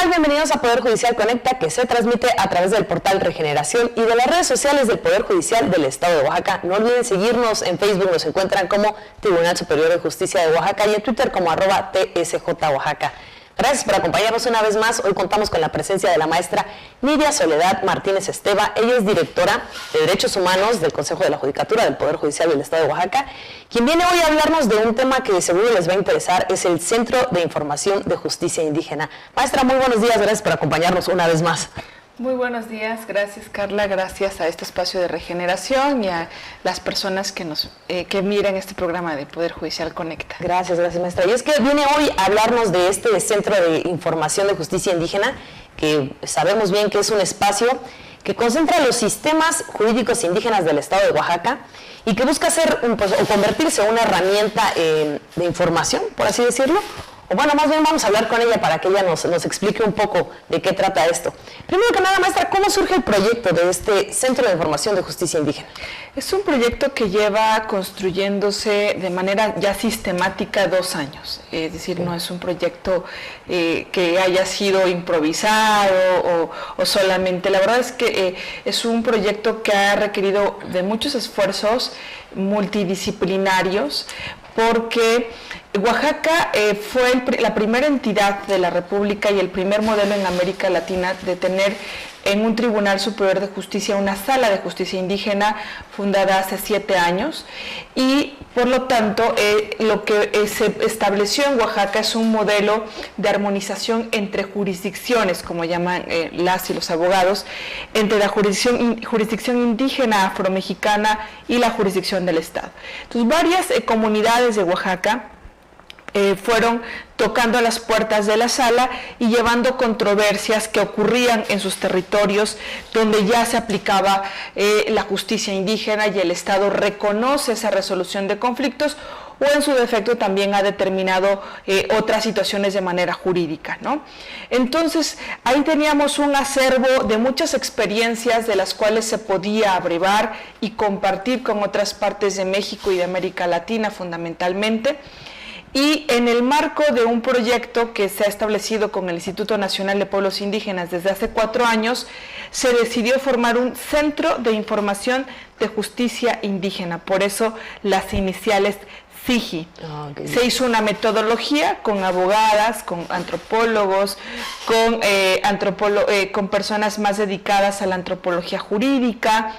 tal? Bienvenidos a Poder Judicial Conecta, que se transmite a través del portal Regeneración y de las redes sociales del Poder Judicial del Estado de Oaxaca. No olviden seguirnos en Facebook, nos encuentran como Tribunal Superior de Justicia de Oaxaca y en Twitter como @TSJ Oaxaca. Gracias por acompañarnos una vez más. Hoy contamos con la presencia de la maestra Nidia Soledad Martínez Esteva. Ella es directora de Derechos Humanos del Consejo de la Judicatura del Poder Judicial del Estado de Oaxaca, quien viene hoy a hablarnos de un tema que seguro les va a interesar, es el Centro de Información de Justicia Indígena. Maestra, muy buenos días, gracias por acompañarnos una vez más. Muy buenos días, gracias Carla, gracias a este espacio de regeneración y a las personas que miran este programa de Poder Judicial Conecta. Gracias maestra. Y es que viene hoy a hablarnos de este Centro de Información de Justicia Indígena, que sabemos bien que es un espacio que concentra los sistemas jurídicos indígenas del Estado de Oaxaca y que busca ser o convertirse en una herramienta de información, por así decirlo. O bueno, más bien vamos a hablar con ella para que ella nos explique un poco de qué trata esto. Primero que nada, maestra, ¿cómo surge el proyecto de este Centro de Información de Justicia Indígena? Es un proyecto que lleva construyéndose de manera ya sistemática 2 años. Es decir, no es un proyecto que haya sido improvisado o solamente. La verdad es que es un proyecto que ha requerido de muchos esfuerzos multidisciplinarios, porque Oaxaca fue la primera entidad de la República y el primer modelo en América Latina de tener en un Tribunal Superior de Justicia una sala de justicia indígena fundada hace 7 años, y por lo tanto lo que se estableció en Oaxaca es un modelo de armonización entre jurisdicciones, como llaman las y los abogados, entre la jurisdicción indígena afromexicana y la jurisdicción del Estado. Entonces, varias comunidades de Oaxaca fueron tocando las puertas de la sala y llevando controversias que ocurrían en sus territorios donde ya se aplicaba la justicia indígena y el Estado reconoce esa resolución de conflictos, o en su defecto también ha determinado otras situaciones de manera jurídica, ¿no? Entonces, ahí teníamos un acervo de muchas experiencias de las cuales se podía abrevar y compartir con otras partes de México y de América Latina fundamentalmente. Y en el marco de un proyecto que se ha establecido con el Instituto Nacional de Pueblos Indígenas desde hace 4 años, se decidió formar un Centro de Información de Justicia Indígena, por eso las iniciales CIJI. Okay. Se hizo una metodología con abogadas, con antropólogos, con personas más dedicadas a la antropología jurídica,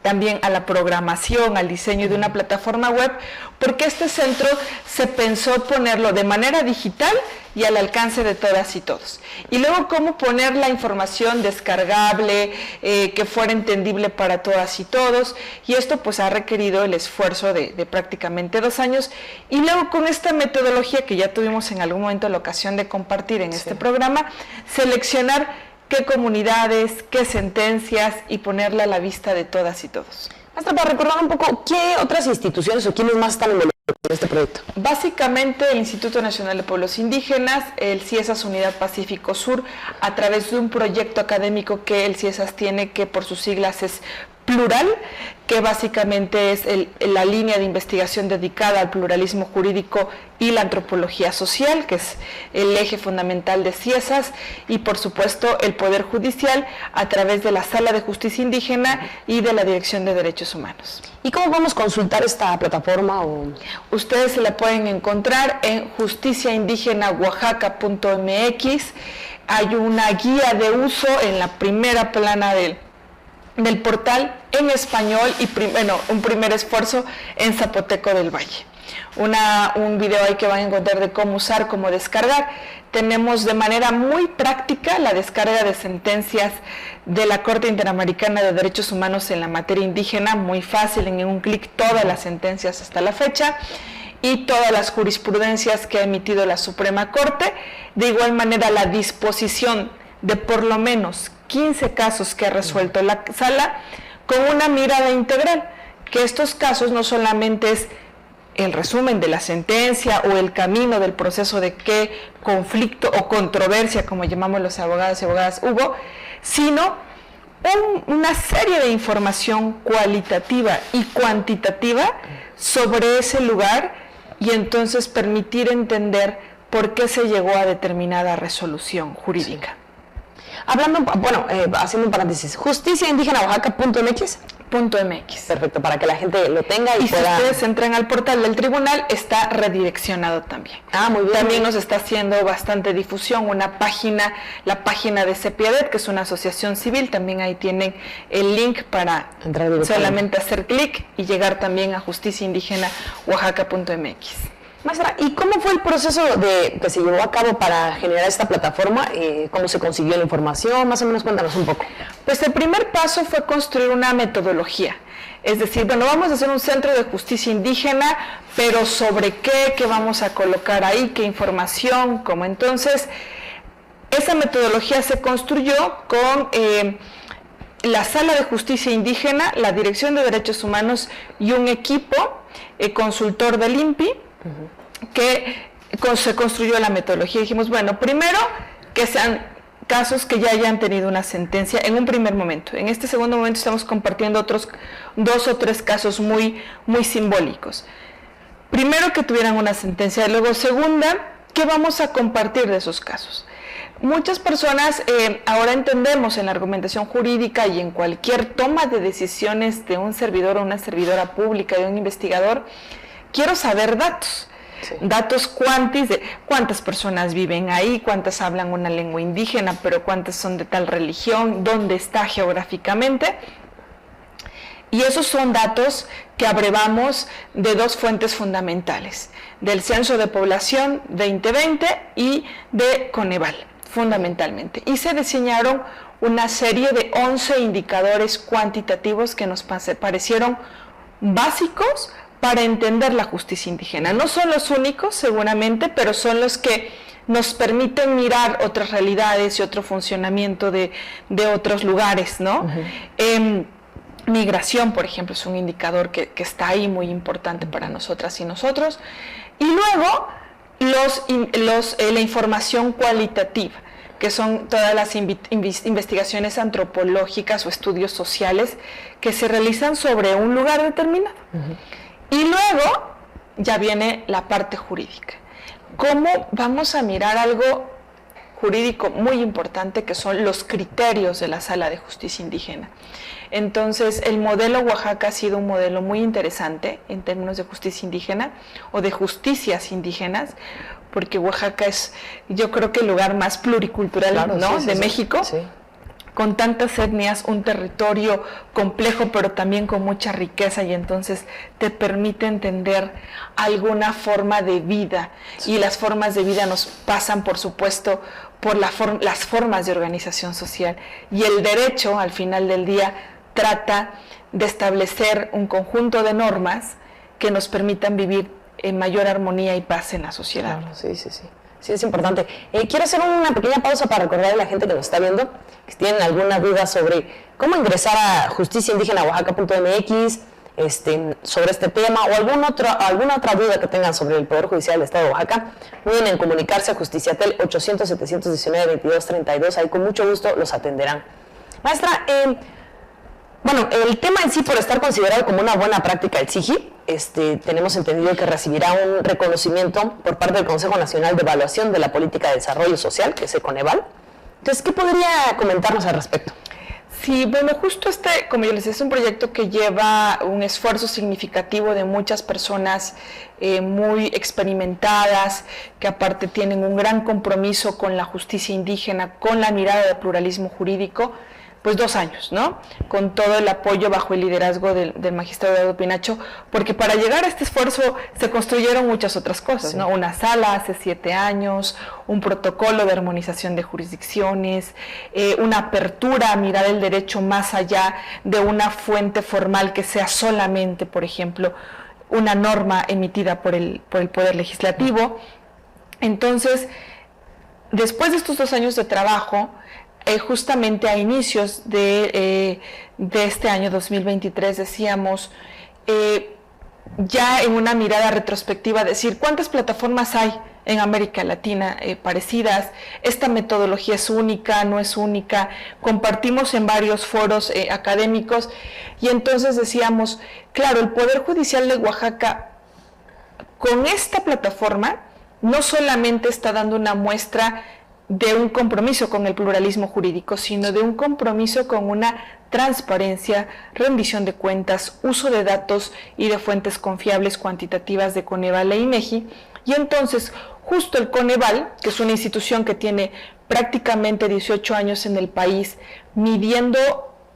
también a la programación, al diseño de una plataforma web, porque este centro se pensó ponerlo de manera digital y al alcance de todas y todos. Y luego cómo poner la información descargable, que fuera entendible para todas y todos, y esto pues ha requerido el esfuerzo de prácticamente 2 años, y luego con esta metodología que ya tuvimos en algún momento la ocasión de compartir en este programa, seleccionar qué comunidades, qué sentencias y ponerla a la vista de todas y todos. Hasta para recordar un poco, ¿qué otras instituciones o quiénes más están involucrados en este proyecto? Básicamente el Instituto Nacional de Pueblos Indígenas, el CIESAS Unidad Pacífico Sur, a través de un proyecto académico que el CIESAS tiene, que por sus siglas es Plural, que básicamente es la línea de investigación dedicada al pluralismo jurídico y la antropología social, que es el eje fundamental de CIESAS, y por supuesto el Poder Judicial a través de la Sala de Justicia Indígena y de la Dirección de Derechos Humanos. ¿Y cómo vamos a consultar esta plataforma? Ustedes se la pueden encontrar en justiciaindígenaoaxaca.mx. Hay una guía de uso en la primera plana del portal en español y un primer esfuerzo en zapoteco del Valle. Un video ahí que van a encontrar de cómo usar, cómo descargar. Tenemos de manera muy práctica la descarga de sentencias de la Corte Interamericana de Derechos Humanos en la materia indígena, muy fácil, en un clic todas las sentencias hasta la fecha y todas las jurisprudencias que ha emitido la Suprema Corte. De igual manera, la disposición de por lo menos 15 casos que ha resuelto la sala con una mirada integral, que estos casos no solamente es el resumen de la sentencia o el camino del proceso de qué conflicto o controversia, como llamamos los abogados y abogadas, hubo, sino una serie de información cualitativa y cuantitativa sobre ese lugar, y entonces permitir entender por qué se llegó a determinada resolución jurídica. Sí. Hablando, haciendo un paréntesis, justiciaindígenaoaxaca.mx. .mx. Perfecto, para que la gente lo tenga y pueda... Si ustedes entran al portal del tribunal, está redireccionado también. Muy bien. También nos está haciendo bastante difusión una página, la página de CEPIADET, que es una asociación civil. También ahí tienen el link para solamente hacer clic y llegar también a justiciaindígenaoaxaca.mx. Maestra, ¿y cómo fue el proceso que se llevó a cabo para generar esta plataforma? ¿Cómo se consiguió la información? Más o menos cuéntanos un poco. Pues el primer paso fue construir una metodología. Es decir, vamos a hacer un centro de justicia indígena, pero ¿sobre qué vamos a colocar ahí? ¿Qué información? ¿Cómo? Entonces, esa metodología se construyó con la Sala de Justicia Indígena, la Dirección de Derechos Humanos y un equipo consultor del INPI, que se construyó la metodología. Dijimos, bueno, primero que sean casos que ya hayan tenido una sentencia en un primer momento. En este segundo momento estamos compartiendo otros 2 o 3 casos muy, muy simbólicos. Primero, que tuvieran una sentencia, y luego segunda, ¿qué vamos a compartir de esos casos? Muchas personas ahora entendemos en la argumentación jurídica y en cualquier toma de decisiones de un servidor o una servidora pública, de un investigador, quiero saber datos. Sí. Datos cuantis de cuántas personas viven ahí, cuántas hablan una lengua indígena, pero cuántas son de tal religión, dónde está geográficamente. Y esos son datos que abrevamos de 2 fuentes fundamentales, del Censo de Población 2020 y de Coneval, fundamentalmente. Y se diseñaron una serie de 11 indicadores cuantitativos que nos parecieron básicos para entender la justicia indígena. No son los únicos, seguramente, pero son los que nos permiten mirar otras realidades y otro funcionamiento de otros lugares, ¿no? Uh-huh. Migración, por ejemplo, es un indicador que está ahí muy importante para nosotras y nosotros. Y luego, la información cualitativa, que son todas las investigaciones antropológicas o estudios sociales que se realizan sobre un lugar determinado. Uh-huh. Y luego ya viene la parte jurídica. ¿Cómo vamos a mirar algo jurídico muy importante, que son los criterios de la Sala de Justicia Indígena? Entonces, el modelo Oaxaca ha sido un modelo muy interesante en términos de justicia indígena o de justicias indígenas, porque Oaxaca es, yo creo que el lugar más pluricultural, claro, ¿no? de México. Sí. Con tantas etnias, un territorio complejo, pero también con mucha riqueza, y entonces te permite entender alguna forma de vida. Sí. Y las formas de vida nos pasan, por supuesto, por las formas de organización social. Y el derecho, al final del día, trata de establecer un conjunto de normas que nos permitan vivir en mayor armonía y paz en la sociedad. Claro, sí. Sí, es importante. Quiero hacer una pequeña pausa para recordarle a la gente que nos está viendo, que si tienen alguna duda sobre cómo ingresar a justiciaindígenaoaxaca.mx, sobre este tema, o alguna otra duda que tengan sobre el Poder Judicial del Estado de Oaxaca, pueden comunicarse a Justiciatel 800-719-2232, ahí con mucho gusto los atenderán. Maestra, el tema en sí, por estar considerado como una buena práctica el SIGI, tenemos entendido que recibirá un reconocimiento por parte del Consejo Nacional de Evaluación de la Política de Desarrollo Social, que es el Coneval. Entonces, ¿qué podría comentarnos al respecto? Sí, bueno, justo como yo les decía, es un proyecto que lleva un esfuerzo significativo de muchas personas muy experimentadas, que aparte tienen un gran compromiso con la justicia indígena, con la mirada de pluralismo jurídico. Pues 2 años, ¿no? Con todo el apoyo bajo el liderazgo del magistrado Eduardo Pinacho, porque para llegar a este esfuerzo se construyeron muchas otras cosas, sí. ¿no? Una sala hace 7 años, un protocolo de armonización de jurisdicciones, una apertura a mirar el derecho más allá de una fuente formal que sea solamente, por ejemplo, una norma emitida por el Poder Legislativo. Entonces, después de estos 2 años de trabajo, justamente a inicios de este año 2023 decíamos, ya en una mirada retrospectiva, decir cuántas plataformas hay en América Latina parecidas, esta metodología es única, no es única, compartimos en varios foros académicos, y entonces decíamos, claro, el Poder Judicial de Oaxaca con esta plataforma no solamente está dando una muestra de un compromiso con el pluralismo jurídico, sino de un compromiso con una transparencia, rendición de cuentas, uso de datos y de fuentes confiables cuantitativas de Coneval e INEGI. Y entonces, justo el Coneval, que es una institución que tiene prácticamente 18 años en el país, midiendo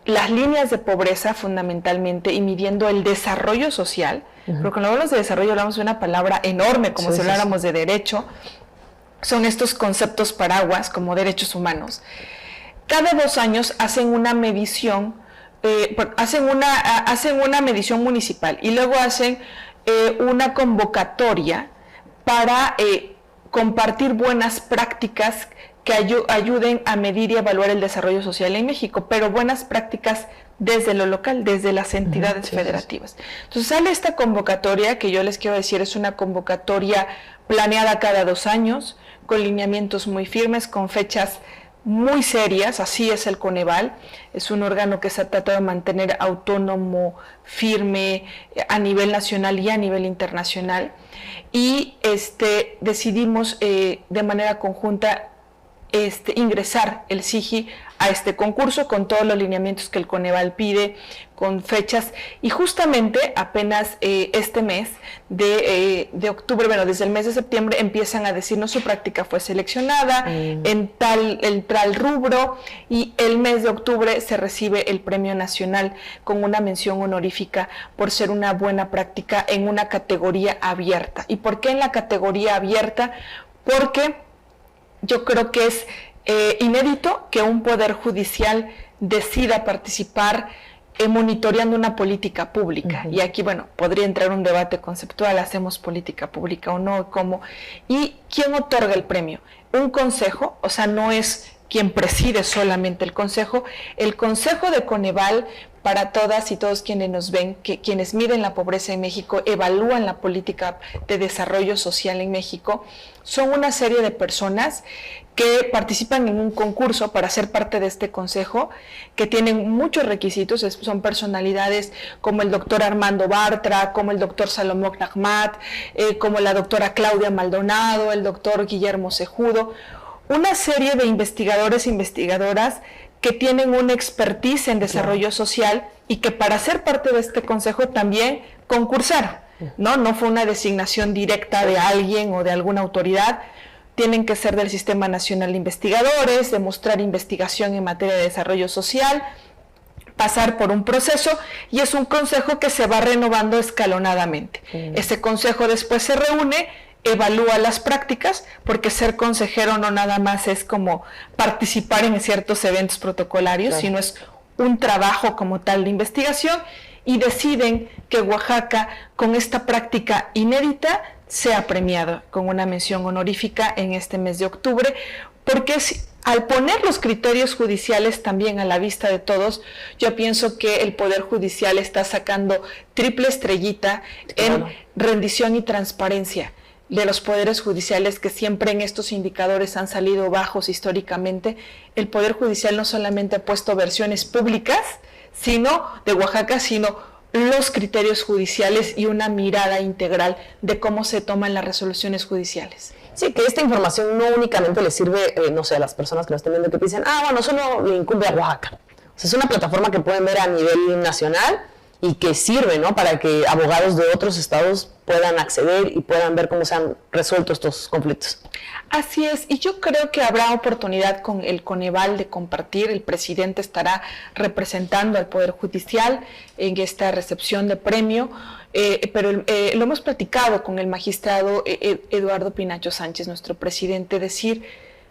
las líneas de pobreza fundamentalmente y midiendo el desarrollo social, pero cuando hablamos de desarrollo hablamos de una palabra enorme, como si habláramos de derecho, son estos conceptos paraguas como derechos humanos. Cada 2 años hacen una medición, hacen una medición municipal y luego hacen una convocatoria para compartir buenas prácticas que ayuden a medir y evaluar el desarrollo social en México, pero buenas prácticas desde lo local, desde las entidades federativas. Entonces sale esta convocatoria, que yo les quiero decir es una convocatoria planeada cada 2 años, con lineamientos muy firmes, con fechas muy serias. Así es el Coneval, es un órgano que se ha tratado de mantener autónomo, firme a nivel nacional y a nivel internacional, y decidimos de manera conjunta ingresar el SIGI a este concurso con todos los lineamientos que el Coneval pide, con fechas, y justamente apenas este mes de octubre, bueno, desde el mes de septiembre empiezan a decirnos su práctica fue seleccionada en tal rubro, y el mes de octubre se recibe el premio nacional con una mención honorífica por ser una buena práctica en una categoría abierta. ¿Y por qué en la categoría abierta? Porque yo creo que es inédito que un poder judicial decida participar monitoreando una política pública. Y aquí, bueno, podría entrar un debate conceptual, ¿hacemos política pública o no? ¿Cómo? ¿Y quién otorga el premio? Un consejo, o sea, no es quien preside solamente el consejo de Coneval, para todas y todos quienes nos ven, quienes miden la pobreza en México, evalúan la política de desarrollo social en México, son una serie de personas que participan en un concurso para ser parte de este consejo, que tienen muchos requisitos. Son personalidades como el doctor Armando Bartra, como el doctor Salomón Ahmad, como la doctora Claudia Maldonado, el doctor Guillermo Cejudo, una serie de investigadores e investigadoras que tienen una expertise en desarrollo social y que para ser parte de este consejo también concursaron, ¿no? No fue una designación directa de alguien o de alguna autoridad, tienen que ser del Sistema Nacional de Investigadores, demostrar investigación en materia de desarrollo social, pasar por un proceso, y es un consejo que se va renovando escalonadamente. Ese consejo después se reúne, evalúa las prácticas, porque ser consejero no nada más es como participar en ciertos eventos protocolarios, sino es un trabajo como tal de investigación, y deciden que Oaxaca, con esta práctica inédita, sea premiado con una mención honorífica en este mes de octubre, porque al poner los criterios judiciales también a la vista de todos, yo pienso que el Poder Judicial está sacando triple estrellita en rendición y transparencia de los poderes judiciales, que siempre en estos indicadores han salido bajos históricamente. El Poder Judicial no solamente ha puesto versiones públicas de Oaxaca, sino los criterios judiciales y una mirada integral de cómo se toman las resoluciones judiciales. Sí, que esta información no únicamente le sirve, no sé, a las personas que nos estén viendo, que piensan, bueno, solo le incumbe a Oaxaca. O sea, es una plataforma que pueden ver a nivel nacional y que sirve, ¿no?, para que abogados de otros estados puedan acceder y puedan ver cómo se han resuelto estos conflictos. Así es, y yo creo que habrá oportunidad con el Coneval de compartir. El presidente estará representando al Poder Judicial en esta recepción de premio, pero lo hemos platicado con el magistrado Eduardo Pinacho Sánchez, nuestro presidente, decir,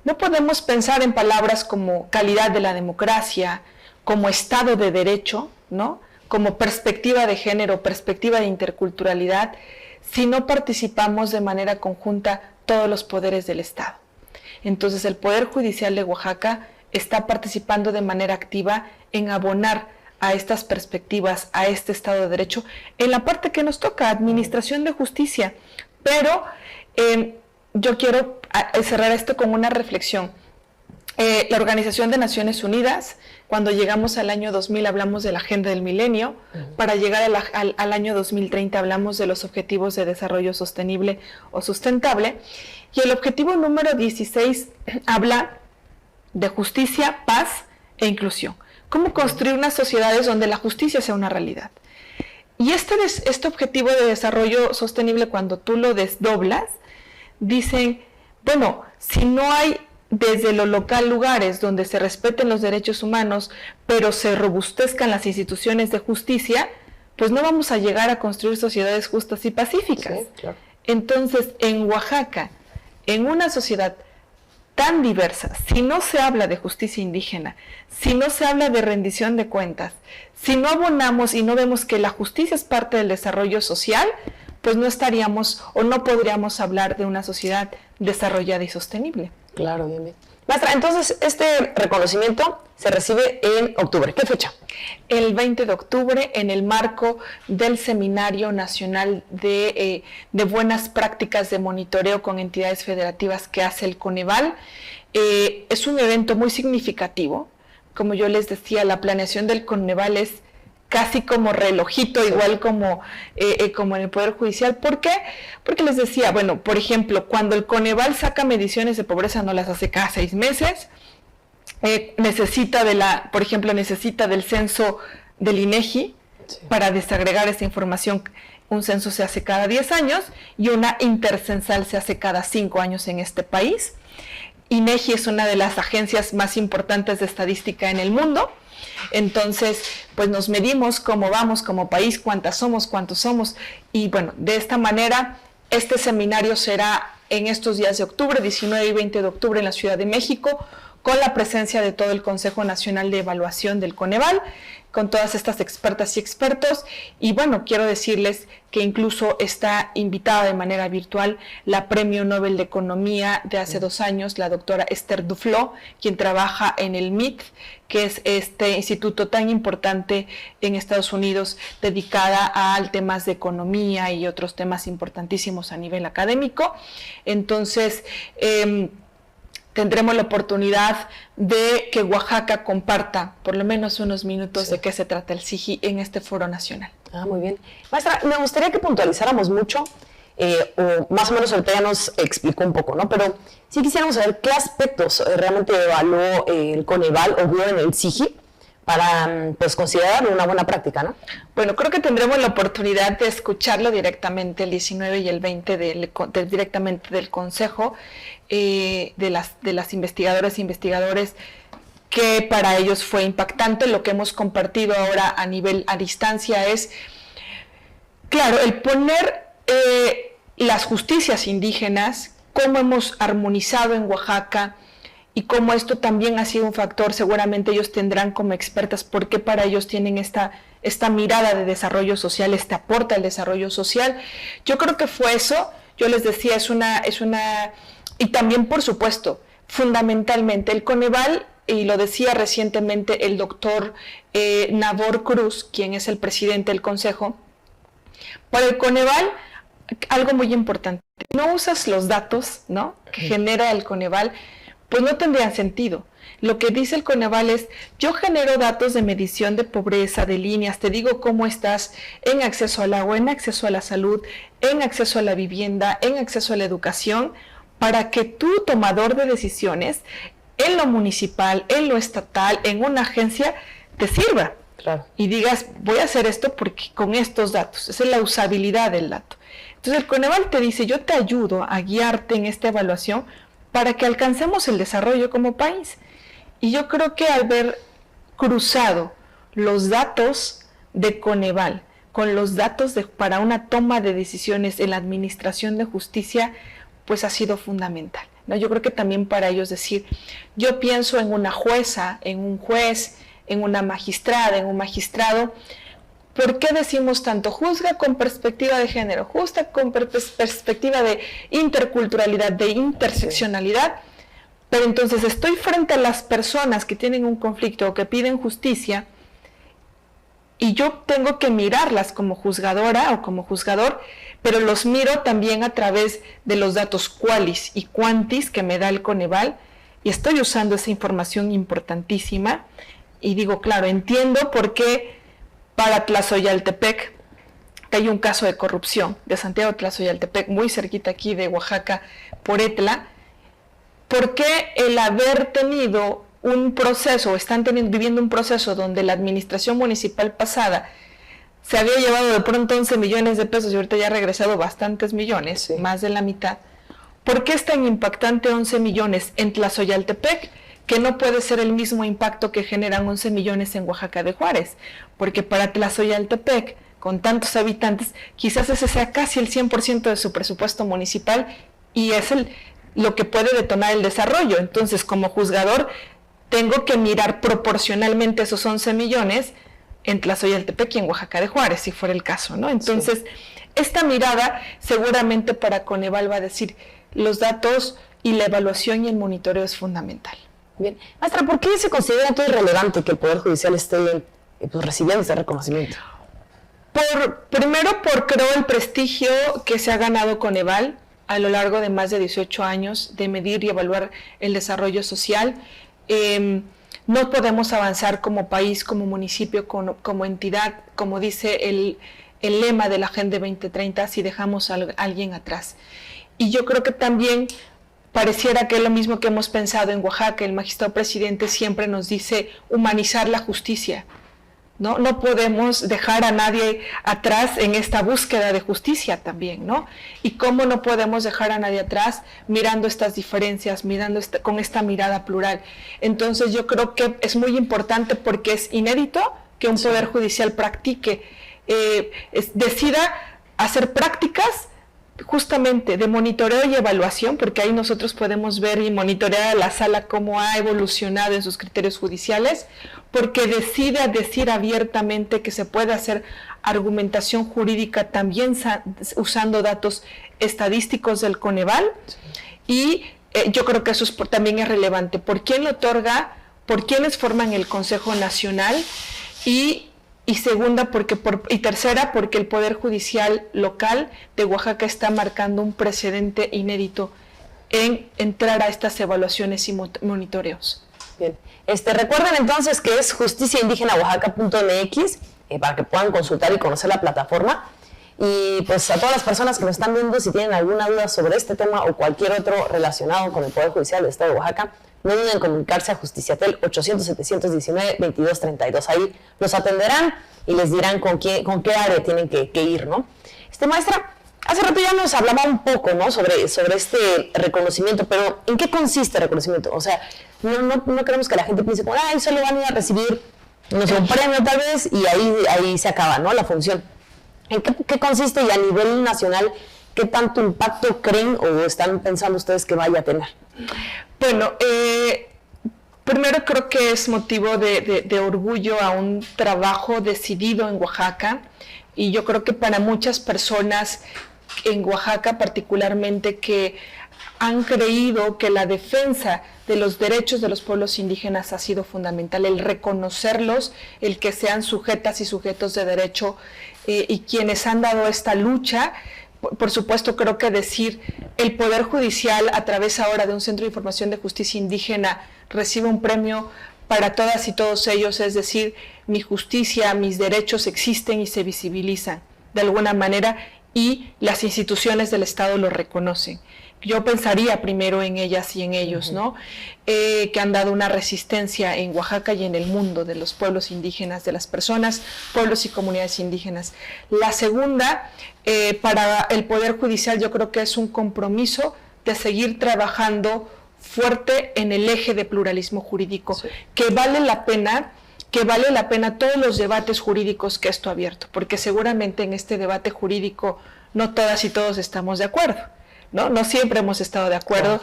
no podemos pensar en palabras como calidad de la democracia, como Estado de Derecho, ¿no?, como perspectiva de género, perspectiva de interculturalidad, si no participamos de manera conjunta todos los poderes del Estado. Entonces el Poder Judicial de Oaxaca está participando de manera activa en abonar a estas perspectivas, a este Estado de Derecho, en la parte que nos toca, administración de justicia. Pero yo quiero cerrar esto con una reflexión. La Organización de Naciones Unidas Cuando llegamos al año 2000 hablamos de la Agenda del Milenio, para llegar al año 2030 hablamos de los Objetivos de Desarrollo Sostenible o Sustentable, y el objetivo número 16 habla de justicia, paz e inclusión. Cómo construir unas sociedades donde la justicia sea una realidad. Y este objetivo de desarrollo sostenible, cuando tú lo desdoblas, dicen, bueno, si no hay desde lo local lugares donde se respeten los derechos humanos, pero se robustezcan las instituciones de justicia, pues no vamos a llegar a construir sociedades justas y pacíficas. Sí, claro. Entonces, en Oaxaca, en una sociedad tan diversa, si no se habla de justicia indígena, si no se habla de rendición de cuentas, si no abonamos y no vemos que la justicia es parte del desarrollo social, pues no estaríamos o no podríamos hablar de una sociedad desarrollada y sostenible. Claro, bien, bien. Maestra, entonces este reconocimiento se recibe en octubre. ¿Qué fecha? El 20 de octubre, en el marco del Seminario Nacional de Buenas Prácticas de Monitoreo con Entidades Federativas que hace el Coneval. Es un evento muy significativo. Como yo les decía, la planeación del Coneval es casi como relojito, igual como en el Poder Judicial. ¿Por qué? Porque les decía, bueno, por ejemplo, cuando el Coneval saca mediciones de pobreza, no las hace cada 6 meses, necesita del censo del INEGI para desagregar esta información. Un censo se hace cada 10 años y una intercensal se hace cada 5 años en este país. INEGI es una de las agencias más importantes de estadística en el mundo. Entonces, pues nos medimos cómo vamos como país, cuántos somos, y bueno, de esta manera, este seminario será en estos días de octubre, 19 y 20 de octubre en la Ciudad de México, con la presencia de todo el Consejo Nacional de Evaluación del Coneval, con todas estas expertas y expertos, y bueno, quiero decirles que incluso está invitada de manera virtual la Premio Nobel de Economía de hace 2 años, la doctora Esther Duflo, quien trabaja en el MIT, que es este instituto tan importante en Estados Unidos dedicada a temas de economía y otros temas importantísimos a nivel académico. Entonces, tendremos la oportunidad de que Oaxaca comparta por lo menos unos minutos de qué se trata el SIGI en este foro nacional. Muy bien. Maestra, me gustaría que puntualizáramos mucho, o más o menos ahorita ya nos explicó un poco, ¿no? Pero sí quisiéramos saber qué aspectos realmente evaluó el Coneval o vio en el SIGI para pues considerarlo una buena práctica, ¿no? Bueno, creo que tendremos la oportunidad de escucharlo directamente el 19 y el 20 directamente del Consejo, de las investigadoras e investigadores, que para ellos fue impactante. Lo que hemos compartido ahora a distancia es, claro, el poner las justicias indígenas, cómo hemos armonizado en Oaxaca, y cómo esto también ha sido un factor. Seguramente ellos tendrán como expertas por qué para ellos tienen esta mirada de desarrollo social, este aporte al desarrollo social. Yo creo que fue eso. Yo les decía, y también, por supuesto, fundamentalmente el Coneval, y lo decía recientemente el doctor Nabor Cruz, quien es el presidente del Consejo, para el Coneval, algo muy importante, no usas los datos, ¿no?, que genera el Coneval, pues no tendrían sentido. Lo que dice el Coneval es, yo genero datos de medición de pobreza, de líneas, te digo cómo estás en acceso al agua, en acceso a la salud, en acceso a la vivienda, en acceso a la educación, para que tú, tomador de decisiones, en lo municipal, en lo estatal, en una agencia, te sirva. Claro. Y digas, voy a hacer esto porque con estos datos, esa es la usabilidad del dato. Entonces el Coneval te dice, yo te ayudo a guiarte en esta evaluación para que alcancemos el desarrollo como país. Y yo creo que al ver cruzado los datos de Coneval con los datos para una toma de decisiones en la administración de justicia, pues ha sido fundamental, ¿no? Yo creo que también para ellos decir, yo pienso en una jueza, en un juez, en una magistrada, en un magistrado. ¿Por qué decimos tanto? Juzga con perspectiva de género, juzga con perspectiva de interculturalidad, de interseccionalidad, pero entonces estoy frente a las personas que tienen un conflicto o que piden justicia, y yo tengo que mirarlas como juzgadora o como juzgador, pero los miro también a través de los datos qualis y quantis que me da el Coneval, y estoy usando esa información importantísima y digo, claro, entiendo por qué para Tlazoyaltepec, que hay un caso de corrupción de Santiago Tlazoyaltepec, muy cerquita aquí de Oaxaca, por Etla, por qué el haber tenido un proceso, viviendo un proceso donde la administración municipal pasada se había llevado de pronto 11 millones de pesos y ahorita ya ha regresado bastantes millones, sí, más de la mitad. ¿Por qué es tan impactante 11 millones en Tlazoyaltepec que no puede ser el mismo impacto que generan 11 millones en Oaxaca de Juárez? Porque para Tlazoyaltepec, con tantos habitantes, quizás ese sea casi el 100% de su presupuesto municipal y es lo que puede detonar el desarrollo. Entonces, como juzgador, tengo que mirar proporcionalmente esos 11 millones en Tlazoyaltepec y en Oaxaca de Juárez, si fuera el caso, ¿no? Entonces, sí, esta mirada seguramente para Coneval va a decir los datos y la evaluación y el monitoreo es fundamental. Bien. Maestra, ¿por qué se considera todo irrelevante que el Poder Judicial esté recibiendo este reconocimiento? Primero, creo, el prestigio que se ha ganado Coneval a lo largo de más de 18 años de medir y evaluar el desarrollo social. No podemos avanzar como país, como municipio, como entidad, como dice el lema de la Agenda 2030, si dejamos a alguien atrás. Y yo creo que también pareciera que es lo mismo que hemos pensado en Oaxaca. El magistrado presidente siempre nos dice humanizar la justicia, ¿no? No podemos dejar a nadie atrás en esta búsqueda de justicia también, ¿no? Y cómo no podemos dejar a nadie atrás mirando estas diferencias, con esta mirada plural. Entonces yo creo que es muy importante porque es inédito que un Poder Judicial practique, decida hacer prácticas justamente de monitoreo y evaluación, porque ahí nosotros podemos ver y monitorear a la sala cómo ha evolucionado en sus criterios judiciales, porque decide decir abiertamente que se puede hacer argumentación jurídica también usando datos estadísticos del Coneval, y yo creo que eso también es relevante. ¿Por quién lo otorga? ¿Por quiénes forman el Consejo Nacional? Y tercera, porque el Poder Judicial local de Oaxaca está marcando un precedente inédito en entrar a estas evaluaciones y monitoreos. Bien. Recuerden entonces que es justiciaindígenaoaxaca.mx para que puedan consultar y conocer la plataforma. Y pues a todas las personas que nos están viendo, si tienen alguna duda sobre este tema o cualquier otro relacionado con el Poder Judicial del Estado de Oaxaca, no duden en comunicarse a Justiciatel 800-719-2232. Ahí los atenderán y les dirán con qué área tienen que ir, ¿no? Maestra, hace rato ya nos hablaba un poco, ¿no?, sobre este reconocimiento, pero ¿en qué consiste el reconocimiento? O sea, no queremos que la gente piense como, solo van a ir a recibir, no sé, un premio tal vez, y ahí se acaba, ¿no?, la función. ¿En qué consiste y a nivel nacional qué tanto impacto creen o están pensando ustedes que vaya a tener? Bueno, primero creo que es motivo de orgullo a un trabajo decidido en Oaxaca, y yo creo que para muchas personas en Oaxaca particularmente que han creído que la defensa de los derechos de los pueblos indígenas ha sido fundamental, el reconocerlos, el que sean sujetas y sujetos de derecho, y quienes han dado esta lucha. Por supuesto, creo que decir el Poder Judicial, a través ahora de un Centro de Información de Justicia Indígena, recibe un premio para todas y todos ellos, es decir, mi justicia, mis derechos existen y se visibilizan de alguna manera, y las instituciones del Estado lo reconocen. Yo pensaría primero en ellas y en ellos, ¿no? Que han dado una resistencia en Oaxaca y en el mundo de los pueblos indígenas, de las personas, pueblos y comunidades indígenas. La segunda, para el Poder Judicial, yo creo que es un compromiso de seguir trabajando fuerte en el eje de pluralismo jurídico, sí, que vale la pena todos los debates jurídicos que esto ha abierto, porque seguramente en este debate jurídico no todas y todos estamos de acuerdo, no siempre hemos estado de acuerdo.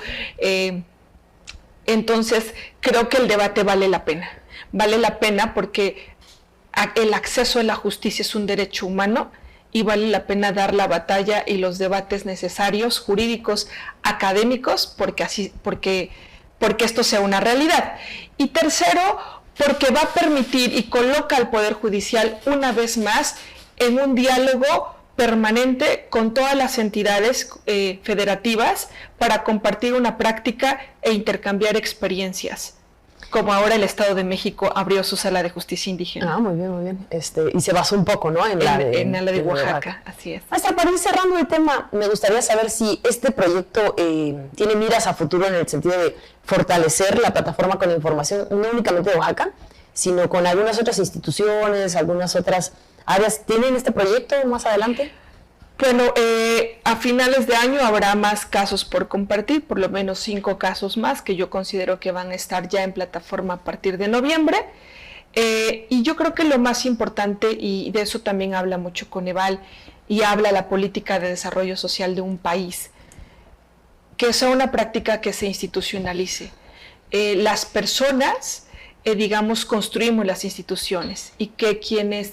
Entonces creo que el debate vale la pena porque el acceso a la justicia es un derecho humano y vale la pena dar la batalla y los debates necesarios, jurídicos, académicos, porque esto sea una realidad. Y tercero, porque va a permitir y coloca al Poder Judicial una vez más en un diálogo permanente con todas las entidades federativas para compartir una práctica e intercambiar experiencias. como ahora el Estado de México abrió su sala de justicia indígena. Ah, muy bien, muy bien. Y se basó un poco, ¿no? En la de Oaxaca, así es. Maestra, para ir cerrando el tema, me gustaría saber si este proyecto tiene miras a futuro en el sentido de fortalecer la plataforma con información, no únicamente de Oaxaca, sino con algunas otras instituciones, algunas otras áreas. ¿Tienen este proyecto más adelante? Bueno, a finales de año habrá más casos por compartir, por lo menos 5 casos más que yo considero que van a estar ya en plataforma a partir de noviembre. Y yo creo que lo más importante, y de eso también habla mucho Coneval y habla la política de desarrollo social de un país, que sea una práctica que se institucionalice. Las personas, digamos, construimos las instituciones y que quienes,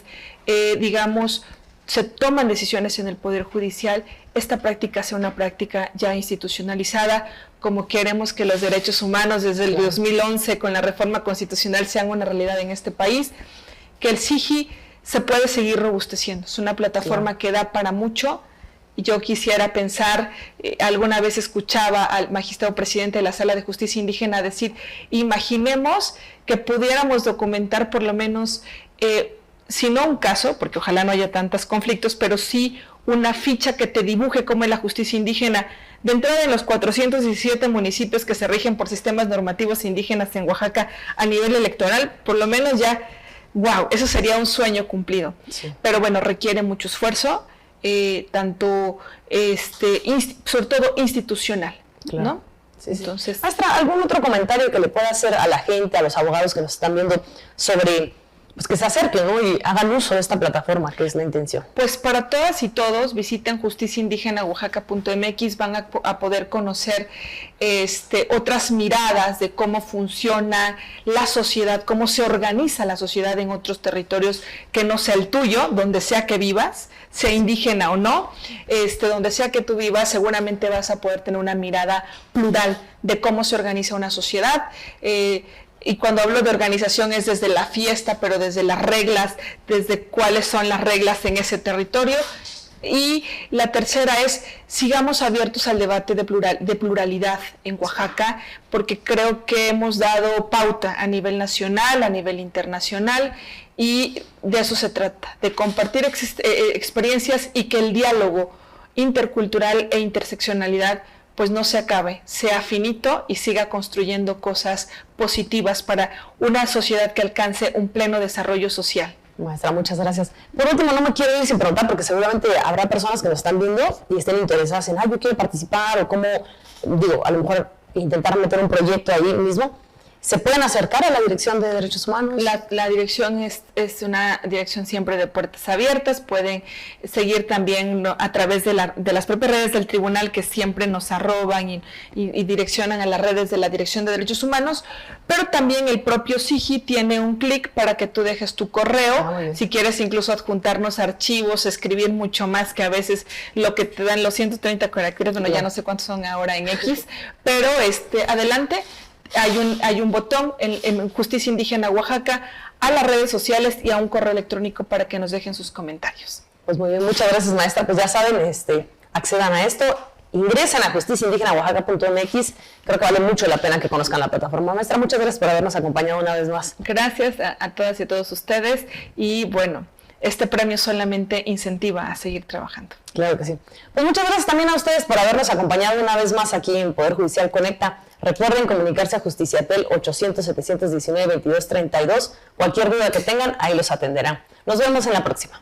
digamos, se toman decisiones en el Poder Judicial, esta práctica sea una práctica ya institucionalizada, como queremos que los derechos humanos desde el 2011 con la reforma constitucional sean una realidad en este país, que el SIJI se puede seguir robusteciendo. Es una plataforma que da para mucho. Yo quisiera pensar, alguna vez escuchaba al magistrado presidente de la Sala de Justicia Indígena decir, imaginemos que pudiéramos documentar por lo menos, si no un caso, porque ojalá no haya tantos conflictos, pero sí una ficha que te dibuje cómo es la justicia indígena. De entrada, en los 417 municipios que se rigen por sistemas normativos indígenas en Oaxaca a nivel electoral, por lo menos ya, wow, eso sería un sueño cumplido. Sí. Pero bueno, requiere mucho esfuerzo, tanto, sobre todo institucional, claro. ¿No? Sí, sí. Entonces, Maestra, ¿algún otro comentario que le pueda hacer a la gente, a los abogados que nos están viendo sobre... pues que se acerquen, ¿no? Y hagan uso de esta plataforma, que es la intención? Pues para todas y todos, visiten justiciaindígenaoaxaca.mx, van a poder conocer otras miradas de cómo funciona la sociedad, cómo se organiza la sociedad en otros territorios que no sea el tuyo, donde sea que vivas, sea indígena o no, donde sea que tú vivas, seguramente vas a poder tener una mirada plural de cómo se organiza una sociedad. Y cuando hablo de organización es desde la fiesta, pero desde las reglas, desde cuáles son las reglas en ese territorio. Y la tercera es, sigamos abiertos al debate de pluralidad en Oaxaca, porque creo que hemos dado pauta a nivel nacional, a nivel internacional, y de eso se trata, de compartir experiencias y que el diálogo intercultural e interseccionalidad pues no se acabe, sea finito y siga construyendo cosas positivas para una sociedad que alcance un pleno desarrollo social. Maestra, muchas gracias. Por último, no me quiero ir sin preguntar, porque seguramente habrá personas que nos están viendo y estén interesadas en, yo quiero participar, o cómo, a lo mejor intentar meter un proyecto ahí mismo. ¿Se pueden acercar a la Dirección de Derechos Humanos? La dirección es una dirección siempre de puertas abiertas. Pueden seguir también a través de las propias redes del tribunal, que siempre nos arroban y direccionan a las redes de la Dirección de Derechos Humanos, pero también el propio SIJI tiene un clic para que tú dejes tu correo, si quieres incluso adjuntarnos archivos, escribir mucho más que a veces lo que te dan los 130 caracteres, bueno, ya no sé cuántos son ahora en X, pero adelante. Hay un botón en Justicia Indígena Oaxaca, a las redes sociales y a un correo electrónico para que nos dejen sus comentarios. Pues muy bien, muchas gracias, maestra. Pues ya saben, accedan a esto, ingresen a justiciaindígenaoaxaca.mx. Creo que vale mucho la pena que conozcan la plataforma. Maestra, muchas gracias por habernos acompañado una vez más. Gracias a todas y a todos ustedes, y bueno, este premio solamente incentiva a seguir trabajando. Claro que sí. Pues muchas gracias también a ustedes por habernos acompañado una vez más aquí en Poder Judicial Conecta. Recuerden comunicarse a Justiciatel 800-719-2232. Cualquier duda que tengan, ahí los atenderán. Nos vemos en la próxima.